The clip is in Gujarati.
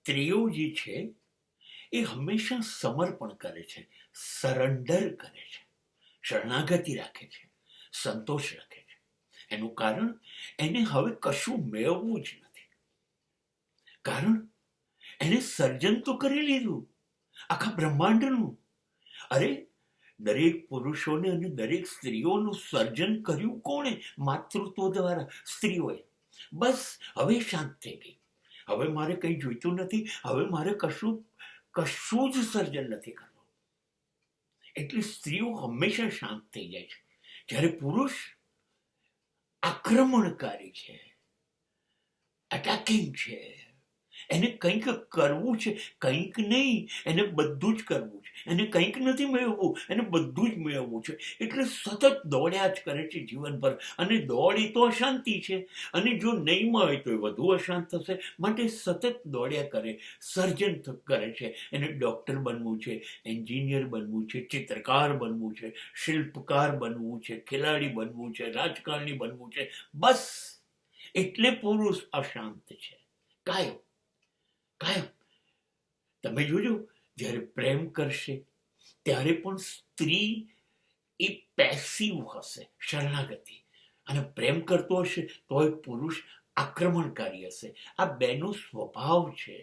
સ્ત્રીઓ જે છે એ હંમેશા સમર્પણ કરે છે, સરેન્ડર કરે છે, શરણાગતિ રાખે છે, સંતોષ રાખે છે. એનું કારણ એને હવે કશું મેળવવું જ નથી. કારણ એને સર્જન તો કરી લીધું આખા બ્રહ્માંડનું. અરે દરેક પુરુષોને અને દરેક સ્ત્રીઓનું સર્જન કર્યું કોણે? માતૃત્વ દ્વારા, સ્ત્રીઓએ. બસ હવે શાંત થઈ ગઈ. હવે મારે કંઈ જોઈતું નથી. હવે મારે કશું જ સર્જન નથી કરવું. એટલે સ્ત્રીઓ હંમેશા શાંત થઈ જાય છે. જ્યારે પુરુષ આક્રમણકારી છે, અટેકિંગ છે, એને કંઈક કરવું છે, કંઈક નહીં, એને બધું જ કરવું છે. એને કંઈક નથી મેળવવું, એને બધું જ મેળવવું છે. એટલે સતત દોડ્યા જ કરે છે જીવનભર. અને દોડી તો અશાંતિ છે, અને જો નહીં મળે તો એ વધુ અશાંત થશે. માટે સતત દોડ્યા કરે, સર્જન કરે છે. એને ડૉક્ટર બનવું છે, એન્જિનિયર બનવું છે, ચિત્રકાર બનવું છે, શિલ્પકાર બનવું છે, ખેલાડી બનવું છે, રાજકારણી બનવું છે. બસ એટલે પુરુષ અશાંત છે. કાયમ કાયમ. તમે જોજો, જ્યારે પ્રેમ કરશે ત્યારે પણ સ્ત્રી એ પેસિવ હશે, શરણાગતિ. અને પ્રેમ કરતો હશે તોય પુરુષ આક્રમણકારી હશે. આ બેનો સ્વભાવ છે.